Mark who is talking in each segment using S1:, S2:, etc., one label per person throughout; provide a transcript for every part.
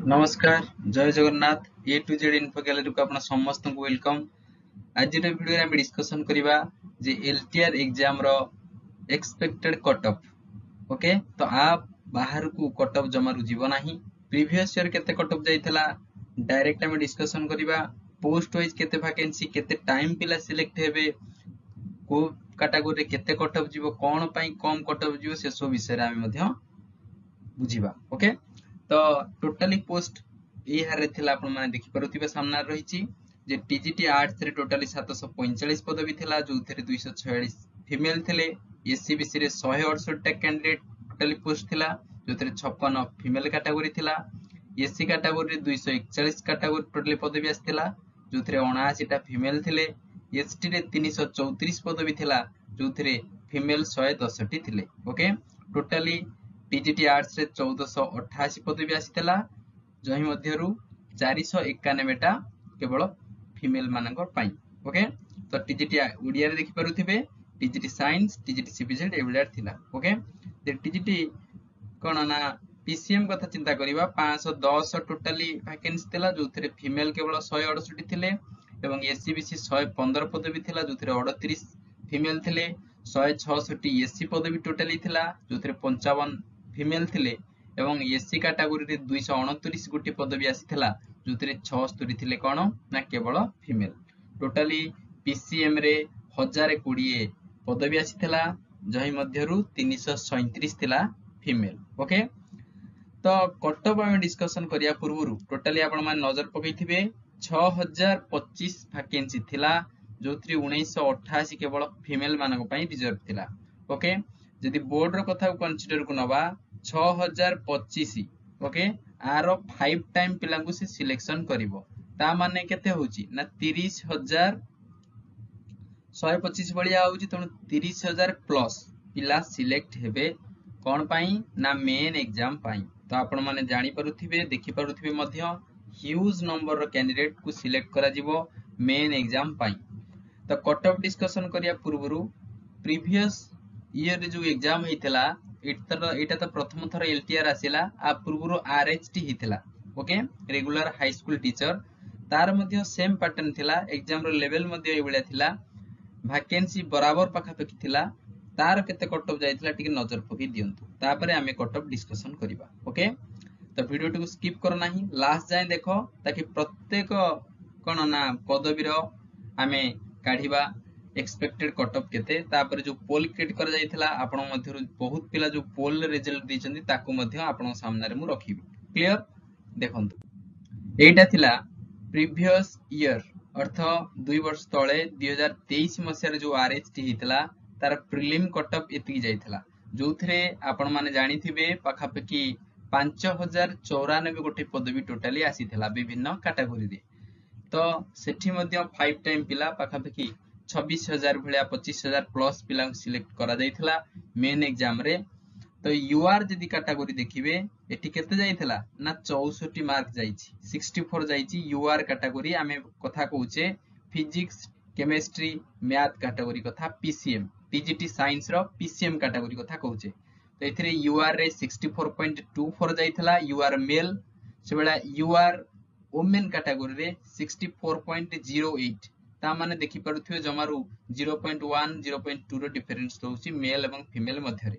S1: नमस्कार जय जगन्नाथ ए to Z info gallery को आपण समस्त को वेलकम। आज वीडियो में डिस्कशन करिबा जे एलटीआर एग्जाम रो एक्सपेक्टेड कट ऑफ। ओके तो आप बाहर को कट ऑफ जमारू जीव नाही। प्रीवियस ईयर केते कट ऑफ जाइतला डायरेक्ट हम डिस्कशन करिबा। पोस्ट वाइज केते वैकेंसी केते टाइम पिला सिलेक्ट हेबे को कैटेगरी केते कट ऑफ जीवो कोन पई कम कट ऑफ जीवो से सब विषय रे हम मध्य बुझिबा। ओके तो टोटली पोस्ट ये थिला आपण माने देखि परथिबे सामना रहिछि जे टीजीटी आर्ट्स रे टोटली 745 पदवी थिला जो थरे 246 फीमेल थिले। एससीबीसी रे 168 टा कैंडिडेट टोटली पोस्ट थिला जो थरे 56 फीमेल कैटेगरी थिला। एससी कैटेगरी रे 241 कैटेगरी टोटली पदवी आस्थिला जो थरे 79 टा फीमेल थिले। एसटी रे 334 पदवी थिला जो थरे फीमेल 110 टी थिले। ओके टोटली टीजीटी आर्ट्स रे 1488 पदवी आसीतला जही मध्यरु 491 टा केवल फीमेल मानकर पाई। ओके तो टीजीटी ओडिया रे देखि परुथिबे टीजीटी साइंस टीजीटी सीपीजेड एवलार थिला। ओके ते टीजीटी कोन ना पीसीएम कथा चिंता करिबा 510 टोटली वैकेंसी थिला जो थरे फीमेल केवल 168 थिले एवं एससीबीसी 115 पदवी थिला जो थरे 38 फीमेल थिले। 166 एससी पदवी टोटली थिला जो थरे 55 फीमेल थिले एवं एससी कैटेगरी रे 229 गोटी पदवी आसीथिला जो थरे 76 थिले कोन ना केवल फीमेल। टोटली पीसीएम रे 1020 पदवी आसीथिला जही मध्यरु 337 थिला फीमेल। ओके तो कट ऑफ हम डिस्कशन करिया पूर्वरु टोटली आपण मान नजर पकैथिबे 6025 वैकेंसी थिला जो थ्री 1988 केवल फीमेल मानक पई रिजर्व थिला। ओके जदि बोर्ड रो कथा कंसीडर को नबा 6025 ओके आर 5 टाइम पिला को से सिलेक्शन करिवो ता माने केते होची ना 30000 125 बलिया होची त 30000 प्लस पिला सिलेक्ट हेबे कोन पई ना मेन एग्जाम पई। तो आपण माने जानि परुथिबे देखि परुथिबे मध्य ह्यूज नंबर रो कैंडिडेट को सिलेक्ट करा जिवो मेन एग्जाम पई। तो कट ऑफ डिस्कशन करिया पूर्वरु प्रीवियस ईयर जो एग्जाम हेतिला एटा तो प्रथम थर एलटीआर आसिला आ पूर्वरु आरएचटी हितिला। Okay regular high school teacher तार मध्य सेम पैटर्न थिला एग्जाम रो लेवल मध्य एबेला थिला वैकेंसी बराबर पाखा पकी थिला तार केते कट ऑफ जाइतिला टिके नजर पकी दियंतु तापरे हमें कट ऑफ डिस्कशन करिबा। ओके तो वीडियो को स्किप करो नाही लास्ट जाय देखो ताकि प्रत्येक कोन ना पदवी रो हमें काढिबा एक्सपेक्टेड कट ऑफ केते तापर जो पोल क्रिएट कर जाइथिला आपण मध्यरु बहुत पिला जो पोल रिजल्ट दिचंदी ताकू मध्य आपण सामने रे मु रखिबी। क्लियर देखंतु एटा थिला प्रीवियस ईयर अर्थ 2 वर्ष तळे 2023 मसिया रे जो आरएचटी हितला तार प्रीलिम कट ऑफ एति जाइथिला जो थरे आपण माने जानि थिबे पाखापकी 5094 गोटे पदवी टोटली आसीथिला विभिन्न कैटेगरी रे। तो सेठी मध्य 5 टाइम पिला पाखापकी 26000 भलिया 25000 प्लस पिला सिलेक्ट करा जाइथिला मेन एग्जाम रे। तो यूआर जदी कैटेगरी देखिबे एठी केते जाइथिला ना 64 मार्क जाइछि 64 जाइछि यूआर कैटेगरी आमे कथा कहूचे फिजिक्स केमिस्ट्री मैथ कैटेगरी कथा पीसीएम टीजीटी साइंस रो पीसीएम कैटेगरी कथा कहूचे। तो एथिरे यूआर रे 64.24 जाइथिला यूआर मेल से बेला यूआर वुमेन कैटेगरी रे 64.08 ता माने देखि परुथियो जमारू 0.1 0.2 रो डिफरेंस रहउची मेल एवं फीमेल मध्य रे।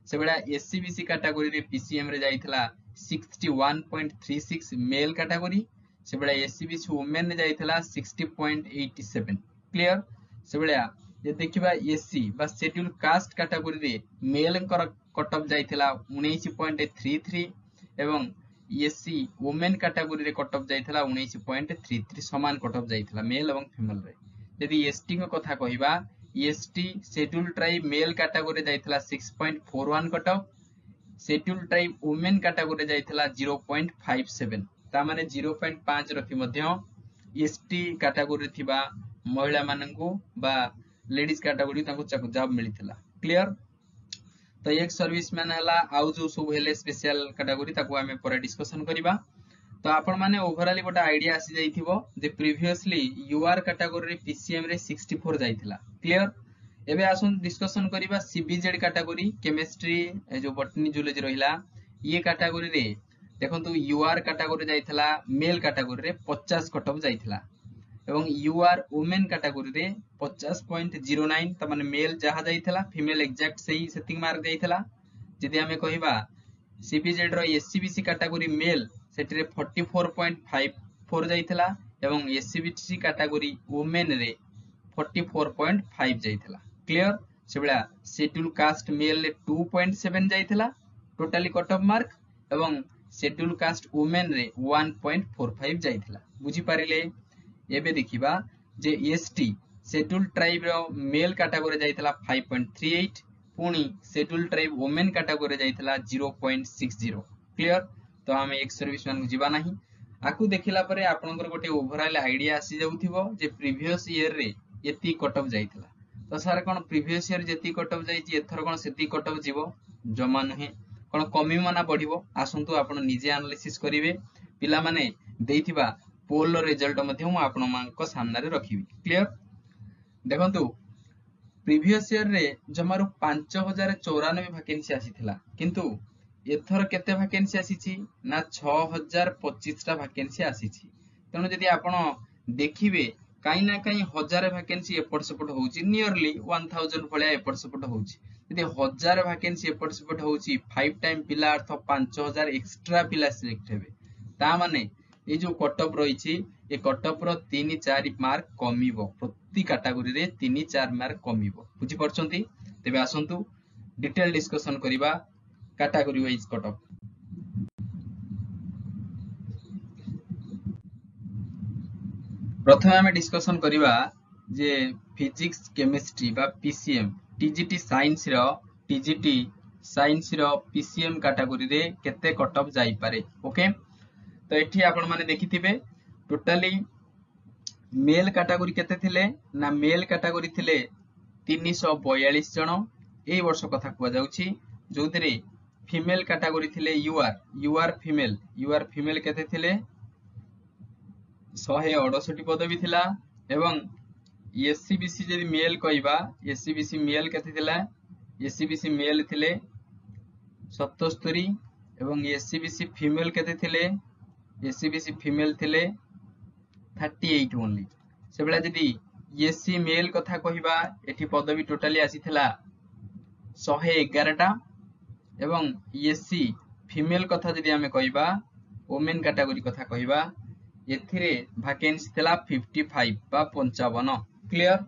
S1: से बेला एससीबीसी कैटेगरी रे पीसीएम रे जाइथिला 61.36 मेल कैटेगरी से बेला एससीबीसी वुमेन रे जाइथिला 60.87। क्लियर से बेला जे देखिबा एससी बा शेड्यूल कास्ट कैटेगरी रे मेल कर कट ऑफ जाइथिला 19.33 एवं एससी वुमेन कैटेगरी रे कट ऑफ जाइथिला 19.33 समान कट ऑफ जाइथिला मेल एवं फीमेल रे। यदि एसटी को कथा कहिबा ST schedule tribe male category जाइथिला 6.41 cut off schedule tribe women category जाइथिला 0.57 ता माने 0.5 रखि मध्य एसटी कैटेगरी थिबा महिला माननकु बा लेडीज कैटेगरी तांको जॉब मिलिथिला। क्लियर तो एक सर्विसमैन हला आउ जो सब हेले स्पेशल कैटेगरी ताको हमें पर डिस्कशन करिबा। तो आपण माने ओवरऑल गोटा आईडिया आसी जाइथिबो जे प्रीवियसली यूआर कैटेगरी रे पीसीएम रे 64 जाइथिला। क्लियर एबे आसन डिस्कशन करिबा सीबीजेड कैटेगरी केमिस्ट्री जो बॉटनी जूलॉजी रहिला ये कैटेगरी रे देखंतु यूआर कैटेगरी जाइथिला मेल कैटेगरी रे 50 कट ऑफ जाइथिला एवं यूआर वुमेन कैटेगरी रे 50.09 त माने मेल जहा जाइथिला फीमेल एग्जैक्ट सही सेटिंग मार्क जाइथिला जदि हमें कहिबा सीपीजेड रो एससीबीसी कैटेगरी मेल सेटरे 44.54 जाइथिला एवं एससीबीसी कैटेगरी वुमेन रे 44.5 जाइथिला क्लियर से बेला शेड्यूल कास्ट मेल रे 2.7 जाइथिला टोटली कट ऑफ मार्क एवं शेड्यूल कास्ट वुमेन रे 1.45 जाइथिला बुझी पारिले एबे देखिबा जे एसटी शेड्यूल ट्राइब रो मेल कैटेगरी जाइथिला 5.38 पुणी शेड्यूल ट्राइब वुमेन कैटेगरी जाइथिला 0.60 क्लियर तो हमें एक्स सर्विस मान जिबा नाही आकु देखिला परे आपनकर गोटे ओवरऑल आईडिया आसी जाउथिबो जे प्रीवियस ईयर रे एती कट ऑफ जाइथिला तो सर कोन प्रीवियस ईयर जेती कट ऑफ जाइछि एथर कोन सेती कट ऑफ जीवो जमा नहे कोन कमी मना बढ़िबो आसंतु आपण निजे एनालिसिस करिवे पिला माने देइथिबा पोल रिजल्ट मध्ये मु आपण मानक सामने रे रखिबी क्लियर देखंतु प्रीवियस ईयर रे जमारु 5094 वैकेंसी आसीथिला किंतु एथर केते वैकेंसी आसीछि ना 6025 टा वैकेंसी आसीछि तनो जदि आपण देखिबे काई ना काई हजार वैकेंसी एपट सेपट होउछि नियरली 1000 भलिया एपट सेपट होउछि यदि हजार वैकेंसी एपट सेपट होउछि 5 टाइम पिला अर्थ 5000 एक्स्ट्रा पिला सिलेक्ट हेबे ता माने ए जो कट ऑफ रहिछि ए कट ऑफ रो 3-4 मार्क कमिबो प्रति कैटेगरी रे 3-4 मार्क कमिबो बुझी परछंती तेबे आसंतु डिटेल डिस्कशन करिबा कैटेगरी वाइज कट ऑफ प्रथम हमें डिस्कशन करिबा जे फिजिक्स केमिस्ट्री बा पीसीएम टीजीटी साइंस रो पीसीएम कैटेगरी रे केते कट ऑफ जाई पारे ओके तो एठी आपण माने देखिथिबे टोटली मेल कैटेगरी केते थिले ना मेल कैटेगरी थिले 342 जण एई वर्ष कथा कुआ जाउची जोथिरे फीमेल कैटेगरी थिले यूआर फीमेल केते थिले 168 पदवी थिला एवं एससीबीसी जदि मेल कहबा एससीबीसी मेल केते थिला एससीबीसी मेल थिले 77 एवं एससीबीसी फीमेल केते थिले एससीबीसी फीमेल थिले 38 ओनली से बेला जदि एससी मेल कथा कहबा एठी पदवी टोटली आसीथिला 111 टा एवं एससी फीमेल कथा जदि हमें कहबा वुमेन कैटेगरी कथा कहबा एथिरे वैकेंसी थिला 55 बा 55 क्लियर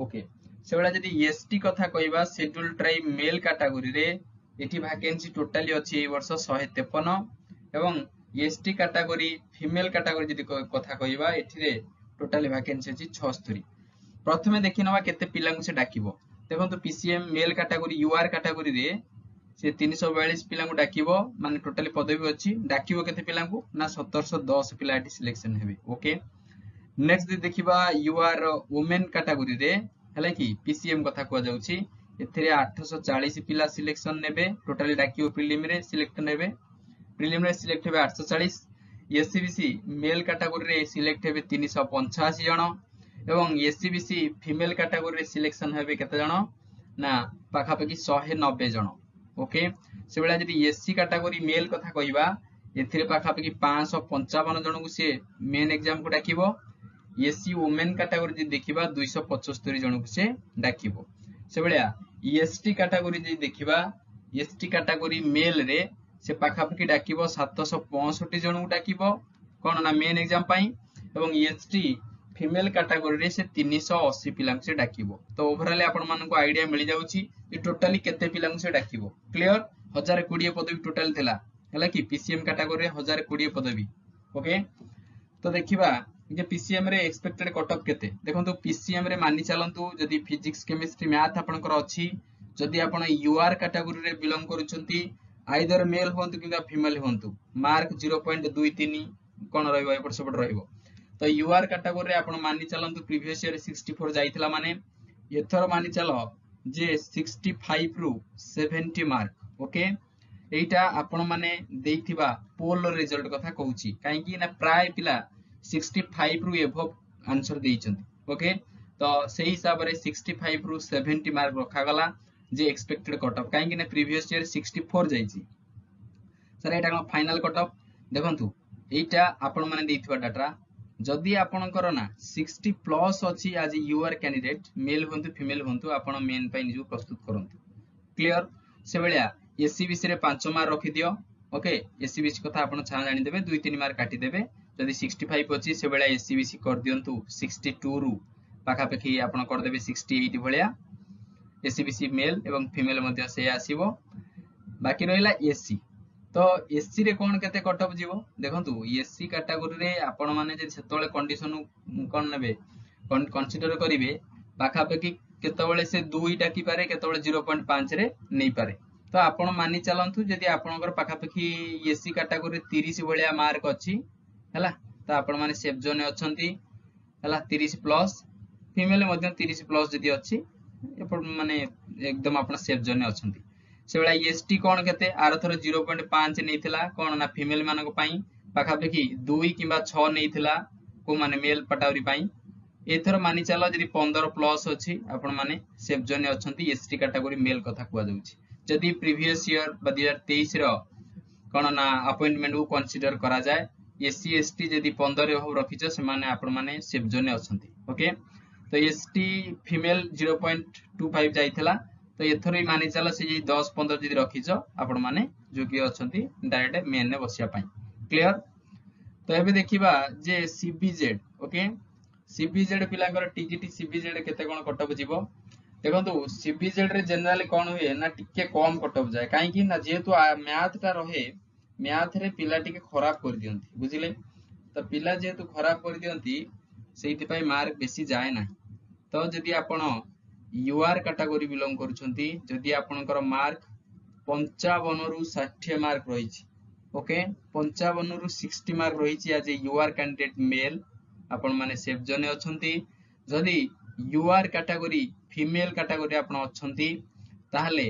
S1: ओके से बेला जदि एसटी कथा कहबा शेड्यूल ट्राइब मेल कैटेगरी रे एठी वैकेंसी टोटली अछि ए वर्ष 153 एवं एसटी कैटेगरी फीमेल कैटेगरी जदि कथा कहबा एथिरे टोटली वैकेंसी अछि 76 प्रथमे देखिनवा केते पिलांग से डाकिबो देखंतु PCM male category UR category रे से 342 पिलांगु डाकिबो माने टोटली पदवी अछि डाकिबो केते पिलांगु ना 1710 पिला एटी सिलेक्शन हेबे ओके नेक्स्ट देखिबा यूआर वुमेन कैटेगरी रे हला कि पीसीएम कथा को जाउची एथिरे 840 पिला सिलेक्शन नेबे टोटली डाकिबो प्रीलिम रे सिलेक्ट नेबे प्रीलिम रे सिलेक्ट हेबे 840 एससीबीसी मेल कैटेगरी रे सिलेक्ट हेबे 385 जण एवं एससीबीसी फीमेल कैटेगरी रे सिलेक्शन हेबे केते जण ना पाखा पाखी 190 जण ओके से बेला जदि एससी कैटेगरी मेल कथा कहबा एथिरे पाखा पाखी 555 जण को से मेन एग्जाम को डाकिबो एससी वुमेन कैटेगरी जदि देखिबा 275 जण को से डाकिबो से बेला एसटी कैटेगरी जदि देखिबा एसटी कैटेगरी मेल रे से पाखा पाखी डाकिबो 765 जण को डाकिबो कोन ना मेन एग्जाम पई एवं एसटी फीमेल कैटेगरी रे से 380 पिलांग से डाकिबो तो ओवरऑल आपण मानन को आईडिया मिल जाउची कि टोटली केते पिलांग से डाकिबो क्लियर 1020 पदवी टोटल थिला हला कि पीसीएम कैटेगरी रे 1020 पदवी ओके तो देखिबा जे पीसीएम रे एक्सपेक्टेड कट ऑफ केते देखंतु पीसीएम रे मानि चलंतु जदी फिजिक्स केमिस्ट्री मैथ आपनकर अछि जदी आपण यूआर कैटेगरी रे बिलोंग करूचंती आइदर मेल होंतु किबा फीमेल होंतु मार्क 0.23 कोन रहइबो एपट सेपट रहइबो तो यूआर कैटेगरी रे आपण मानि चलंतु प्रीवियस ईयर 64 जाइथिला माने एथर मानि चलो जे 65 रु 70 मार्क ओके एटा आपण माने देइथिबा पोल रिजल्ट कथा कहूची काहे कि ना प्राय पिला 65 रु एभव आंसर देइचंती ओके तो सेही हिसाब रे 65 रु 70 मार्क रखा गला जे एक्सपेक्टेड कट ऑफ काहे कि ना प्रीवियस ईयर 64 जाइची सर एटा कोन फाइनल कट ऑफ देखंतु एटा आपण माने देथिबा डाटा जदि आपणकर ना 60 प्लस अछि आज यू आर कैंडिडेट मेल होंतु फीमेल होंतु आपण मेन पई निजु प्रस्तुत करंतु क्लियर से बेलिया एससीबीसी रे 5 मार्क रखि दियो ओके एससीबीसी कथा आपण छा जानि देबे 2-3 मार्क काटि देबे जदि 65 अछि से बेलिया एससीबीसी कर दियंतु 62 रु पाखा पखी आपण कर देबे 68 भलिया एससीबीसी मेल एवं फीमेल मध्ये से आसीबो बाकी रहिला एससी तो एससी रे कोन केते कट ऑफ जीवो देखंतु एससी कैटेगरी रे आपण माने जे सेतोले कंडीशन कोन नेबे कंसीडर करिवे पाखा पखी केतबेले से 2 डाकी पारे केतबेले 0.5 रे नै पारे तो आपण मानि चलंतु जदि आपणकर पाखा पखी एससी कैटेगरी 30 भलिया मार्क अछि हला तो आपण माने सेफ जोन अछंती हला 30 प्लस फीमेल मध्ये 30 प्लस जदि अछि एपर माने एकदम आपण सेफ जोन अछंती से बेला एसटी कोन केते आर थर 0.5 नैथिला कोन ना फीमेल मानक पई पाखा पखी 2 किबा 6 नैथिला को माने मेल पटावरी पई एथर मानि चलो जदि 15 प्लस अछि आपण माने सेफ जोन अछंती एसटी कैटेगरी मेल कथा कुआ जाउछि जदि प्रीवियस ईयर 2023 रो कोन ना अपॉइंटमेंट को कंसीडर करा जाय एससी एसटी जदि 15 हो रखिछ से माने आपण माने सेफ जोन अछंती ओके तो एसटी फीमेल 0.25 जाइथिला तो एथर ही मानि चलो से 10-15 जदि रखिछ आपण माने योग्य अछंती डायरेक्ट मेन ने बसिया पई क्लियर तो एबे देखिबा जे सीबीजेड ओके सीबीजेड पिलांकर टीजीटी सीबीजेड केते कोन कटअप जीवो देखंतु सीबीजेड रे जनरली कोन होय ना टिके कम कटअप जाय काहे कि ना जेतु मैथ ता रहे मैथ रे पिला टिके खराब कर दियंती बुझिले तो पिला जेतु खराब कर दियंती सेति पई मार्क बेसी जाय ना तो जदि आपण यूआर कैटेगरी बिलोंग करूछंती जदि आपनकर मार्क 55 रु 60 मार्क रहिछि ओके 55 रु 60 मार्क रहिछि आज यूआर कैंडिडेट मेल आपण माने सेफ जोन अछंती जदि यूआर कैटेगरी फीमेल कैटेगरी आपण अछंती ताहले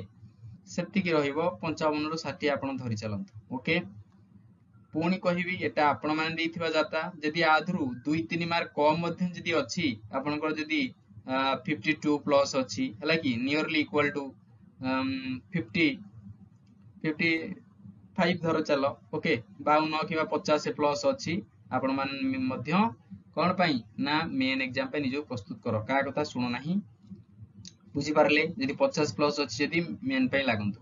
S1: सेति कि रहिबो 55 रु 60 आपण धरि चलंतु ओके पुणी कहिबी एटा आपण माने देथिबा जाता जदि आधरु 2-3 मार्क कम मध्ये जदि अछि आपनकर जदि 52 प्लस अछि हला कि नियरली इक्वल टू 55 धर चलो ओके 52 किबा 50 प्लस अछि आपण मान मध्य कोन पई ना मेन एग्जाम पे निजो प्रस्तुत करो का कथा सुनो नाही बुझी पारले जदि 50 प्लस अछि जदि मेन पे लागंतु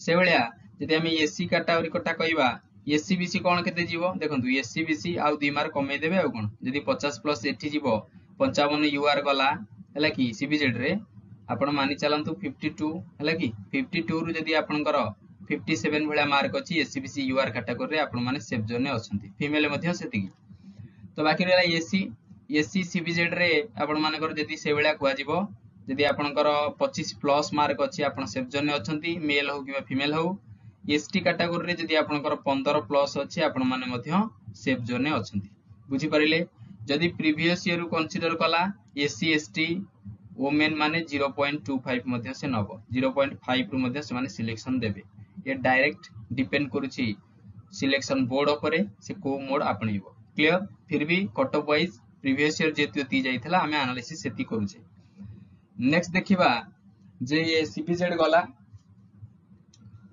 S1: से बेलिया जदि हम एससी कैटेगरी कोटा कहिबा एससीबीसी कोन केते जीवो देखंतु एससीबीसी आउ 2 मार्क कमे देबे आ कोन जदि 50 प्लस एठी जीवो 55 यूआर गला हला कि सीबीजेड रे आपण मानि चलंतु 52 हला कि 52 रु जदि आपनकर 57 भलिया मार्क अछि एससीबीसी यूआर कैटेगरी रे आपण माने सेफ जोन ने अछंती फीमेल मध्ये सेति तो बाकी रहला एससी सीबीजेड रे आपण मानकर जदि से भलिया कुआ जीवो जदि आपनकर 25 प्लस मार्क अछि आपण सेफ जोन ने अछंती मेल हो कि फीमेल हो एसटी कैटेगरी रे जदि आपनकर 15 प्लस अछि आपण माने मध्ये सेफ जोन ने अछंती बुझी परिले जदि प्रीवियस ईयर कंसीडर कला एससी एसटी वोमेन माने 0.25 मध्ये से नबो 0.5 रु मध्ये से माने सिलेक्शन देबे ये डायरेक्ट डिपेंड करूची सिलेक्शन बोर्ड ऊपर से को मोड आपणीबो क्लियर फिर भी cut off wise previous year जेतु ती जाइथला हमें एनालिसिस सेति करूचे नेक्स्ट देखिबा जे ये सीपीजेड गला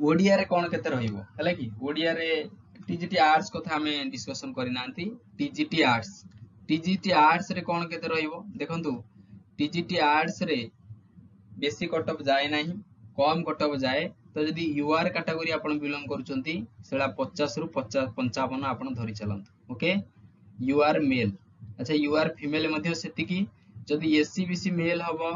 S1: ओडिया रे कोन केते रहिबो हला कि ओडिया रे टीजीटी आर्ट्स कथा हमें डिस्कशन करिनांती टीजीटी आर्ट्स रे कोन केते रहिबो देखंतु टीजीटी आर्ट्स रे बेसी कट ऑफ जाय नाही कम कट ऑफ जाय तो जदि यूआर कैटेगरी आपण बिलोंग करूचंती सेला 50 रु 55 आपण धरि चलंतु ओके यूआर मेल अच्छा यूआर फीमेल मध्ये सेति कि जदि एससीबीसी मेल हबो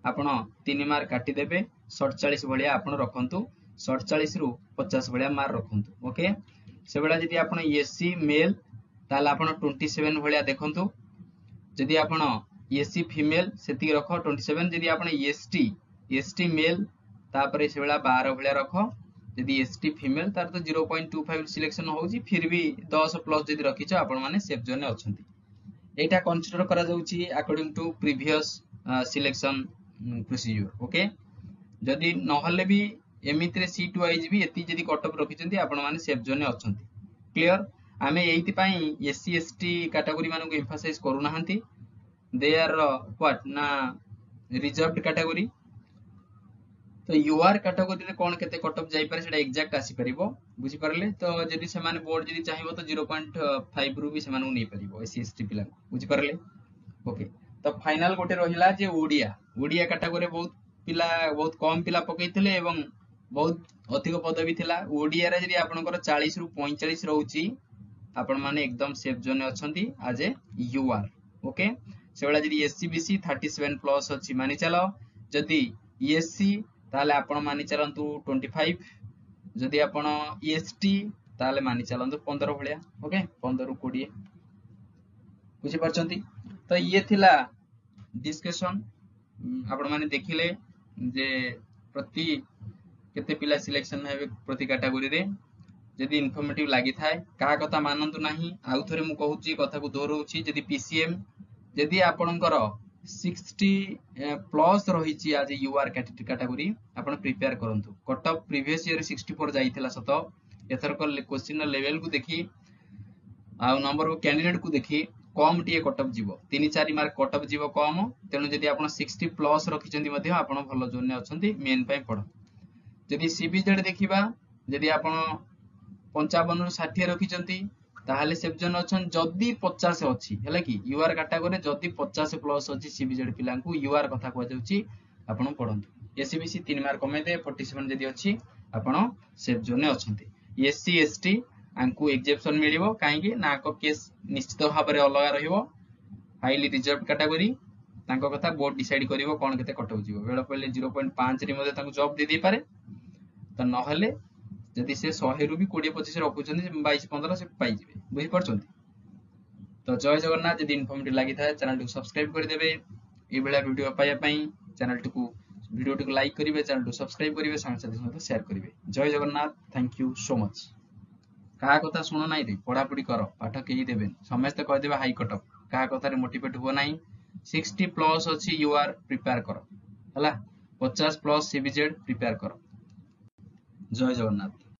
S1: आपण 3 मार्क काटि देबे 47 भलिया आपण रखंतु 47 रु 50 भलिया मार्क रखंतु ओके से बेला जदि आपण एससी मेल ताला आपण 27 भलिया देखंतु जदि आपण एससी फीमेल सेति रख 27 जदि आपण एसटी मेल तापरे से बेला 12 भलिया रख जदि एसटी फीमेल तार तो 0.25 सिलेक्शन होउची फिर भी 10 प्लस जदि रखिछ आपण माने सेफ जोन ने अछंती एटा कंसीडर करा जाउची according to previous selection procedure okay जदि नहले भी एमिति रे सीट वाइज भी एति जदि कट ऑफ रखिचंती आपण माने सेफ जोन ने अछंती क्लियर आमे एइति पई एससी एसटी कैटेगरी मानको एम्फसाइज करू नाहंती दे आर व्हाट ना रिजर्व्ड कैटेगरी तो यूआर कैटेगरी रे कोन केते कट ऑफ जाई पारे सेटा एग्जैक्ट आसी परिबो बुझी परले तो जदी से माने बोर्ड जदी चाहिबो तो 0.5 रु भी से माने नै परिबो एससी एसटी पिला बुझी परले ओके तो फाइनल गोटे रहिला जे ओडिया कैटेगरी बहुत पिला बहुत कम पिला पकैथिले एवं बहुत अधिक पदवी थिला ओडिया रे जदी आपनकर 40 रु 45 रहउची आपण माने एकदम सेफ जोन अछंती आज ए यूआर ओके सेबला जदी एससीबीसी 37 प्लस अछि मानि चलो जदी ईएससी ताले आपण मानि चलंतु 25 जदी आपण ईएसटी ताले मानि चलंतु 15 भलिया ओके 15 रु 20 बुझी परचंती तो ये थिला डिस्कशन आपण माने देखिले जे प्रति केते पिला सिलेक्शन हेबे प्रति कैटेगरी रे जदी इन्फॉर्मेटिव लागि थाए का कथा मानंतु नाही आउ थरे मु कहूची कथा को दोहराउची जदी पीसीएम जदी आपणकर 60 प्लस रहिची आज यूआर कैटेगरी आपण प्रिपेयर करंतु कट ऑफ प्रीवियस ईयर 64 जाईथिला सत एथर को क्वेश्चन लेवल को देखि आ नंबर ऑफ कैंडिडेट को देखि कम टिए कट ऑफ जीवो 3-4 मार्क कट ऑफ जीवो कम तेनु जदी आपण 60 प्लस रखिचंती मध्ये आपण भलो जोन ने अछंती मेन पय पढ जदी सीबीजेड देखिबा जदी आपण 55 रु 60 रखिचंती ताहले सेफ जोन अछन जदी 50 अछि हैला कि यूआर कैटेगरी जदी 50 प्लस अछि सीबीजेड पिला को यूआर कथा को जाउची आपण पढंतु एससीबीसी 3 मार्क कमे दे 47 जदी अछि आपण सेफ जोन ने अछंती एससी एसटी आंकु एक्सेप्शन मिलिबो काहे कि ना को केस निश्चित भाव रे अलग रहिबो हाईली रिजर्व कैटेगरी तांको कथा बोर्ड डिसाइड करिवो कोन केते कटौ जीवो बेला पहिले 0.5 रे मध्ये तांको जॉब दे दी पारे तो नहले जदि से 100 रु भी 20-25 रखुचंदी 22-15 से पाई जिवे बुझी परचंती तो जय जगन्नाथ जदि इन्फॉर्मेटिव लागि थाए चैनल को सब्सक्राइब कर देबे ए बेला वीडियो पाया पई चैनल को वीडियो को लाइक करिवे चैनल को सब्सक्राइब करिवे संग साथी सहित शेयर करिवे जय Jagannath thank you so much कहा कथा सुनो नाई रे पढ़ा पढ़ी करो पाठ केही देबे समस्त कह देबे हाई कट ऑफ कहा कथा रे मोटिवेट हो नाही 60 प्लस अछि यूआर प्रिपेयर करो हला 50 प्लस सीबीजेड प्रिपेयर करो जय जगन्नाथ।